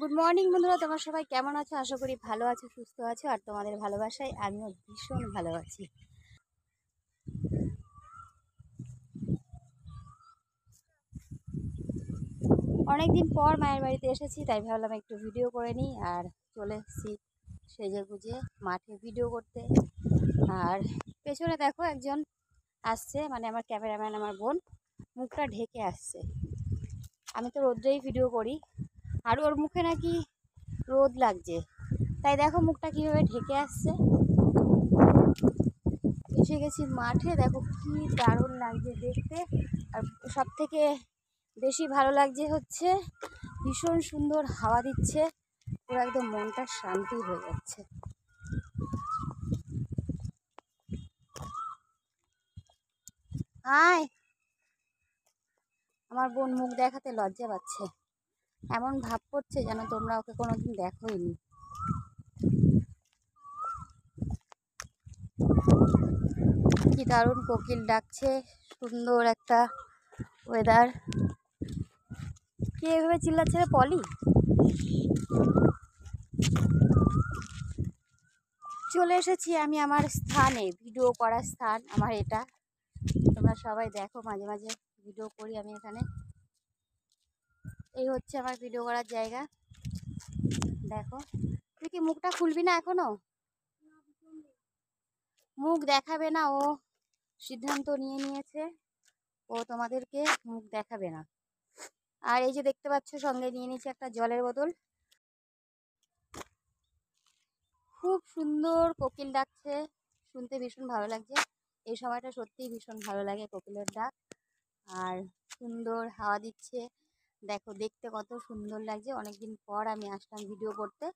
Good morning বন্ধুরা, তোমরা সবাই কেমন আছো? আশা করি ভালো আছো, সুস্থ আছো। আর তোমাদের ভালোবাসায় আমিও ভীষণ ভালো আছি। অনেকদিন পর মায়ের বাড়িতে এসেছি, তাই ভাবলাম একটু ভিডিও করে নিই। আর চলে এসেছি সেজে গুজে মাঠে ভিডিও করতে। আর পেছনে দেখো একজন আসছে, মানে আমার ক্যামেরাম্যান, আমার বোন, মুখটা ঢেকে আসছে। আমি তো রোদ্রেই ভিডিও করি, আর ওর মুখে নাকি রোদ লাগছে, তাই দেখো মুখটা কীভাবে ঢেকে আসছে। এসে গেছি মাঠে, দেখো কি দারুণ লাগছে দেখতে। আর সব থেকে বেশি ভালো লাগছে হচ্ছে ভীষণ সুন্দর হাওয়া দিচ্ছে, পুরো একদম মনটা শান্তি হয়ে যাচ্ছে। আয়, আমার বোন মুখ দেখাতে লজ্জা পাচ্ছে, এমন ভাব করছে যেন তোমরা ওকে কোনোদিন দেখোইনি। কি দারুণ কোকিল ডাকছে, সুন্দর একটা ওয়েদার। কে এভাবে চিল্লাচ্ছে রে পলি? চলে এসেছি আমি আমার স্থানে, ভিডিও করার স্থান আমার এটা। তোমরা সবাই দেখো, মাঝে মাঝে ভিডিও করি আমি এখানে। এই হচ্ছে আমার ভিডিও করার জায়গা। দেখো, তুই কি মুখটা খুলবি না এখনো? মুখ দেখাবে না, ও সিদ্ধান্ত নিয়ে নিয়েছে, ও তোমাদেরকে মুখ দেখাবে না। আর এই যে দেখতে পাচ্ছ, সঙ্গে নিয়ে নিয়েছে একটা জলের বোতল। খুব সুন্দর কোকিল ডাকছে, শুনতে ভীষণ ভালো লাগছে। এই সময়টা সত্যিই ভীষণ ভালো লাগে কোকিলের ডাক। আর সুন্দর হাওয়া দিচ্ছে, দেখো দেখতে কত সুন্দর লাগছে। অনেকদিন পর আমি আসলাম ভিডিও করতে।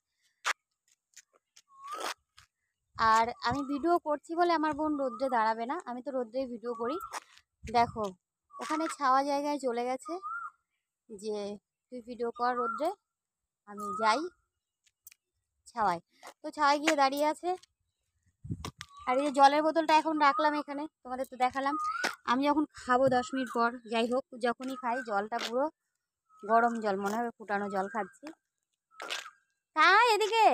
আর আমি ভিডিও করছি বলে আমার বোন রোদ্রে দাঁড়াবে না, আমি তো রোদ্রেই ভিডিও করি। দেখো ওখানে ছাওয়া জায়গায় চলে গেছে, যে তুই ভিডিও কর রোদ্রে, আমি যাই ছাওয়ায়। তো ছাওয়ায় গিয়ে দাঁড়িয়ে আছে। আর এই যে জলের বোতলটা এখন রাখলাম এখানে, তোমাদের তো দেখালাম। আমি যখন খাবো 10 মিনিট পর, যাই হোক যখনই খাই, জলটা পুরো গরম জল, মনে হবে ফুটানো জল খাচ্ছি। তাই এদিকে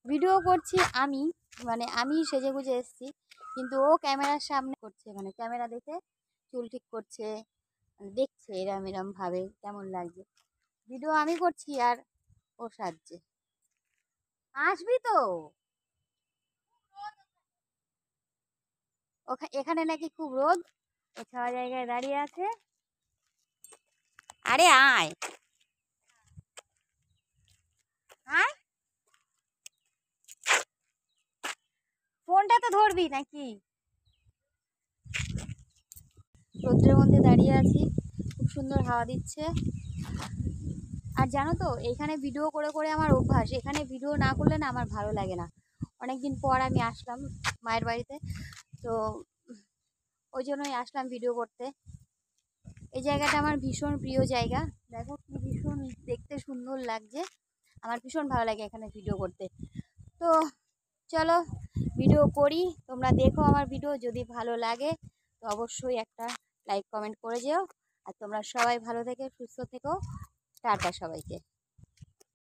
ভিডিও করছি আমি, মানে আমি সেজে গুজে এসেছি, কিন্তু ও ক্যামেরার সামনে করছে, মানে ক্যামেরা দেখে চুল ঠিক করছে, দেখছে এরম এরম ভাবে কেমন লাগছে। ভিডিও আমি করছি আর ও সাজছে। আসবি তো? এখানে নাকি খুব রোদ, ও ছাওয়া জায়গায় দাঁড়িয়ে আছে। আরে আয় আয়, ফোনটা তো ধরবি নাকি? রোদ্রের মধ্যে দাঁড়িয়ে আছি, খুব সুন্দর হাওয়া দিচ্ছে। আর জানো তো, এইখানে ভিডিও করে করে আমার অভ্যাস, এখানে ভিডিও না করলে না আমার ভালো লাগে না। অনেকদিন পর আমি আসলাম মায়ের বাড়িতে, তো ওই জন্যই আসলাম ভিডিও করতে। এই জায়গাটা আমার ভীষণ প্রিয় জায়গা, দেখো কি ভীষণ দেখতে সুন্দর লাগছে। আমার ভীষণ ভালো লাগে এখানে ভিডিও করতে। তো চলো ভিডিও করি, তোমরা দেখো আমার ভিডিও। যদি ভালো লাগে তো অবশ্যই একটা লাইক কমেন্ট করে যেও। আর তোমরা সবাই ভালো থেকো, সুস্থ থেকো। টাটা সবাইকে।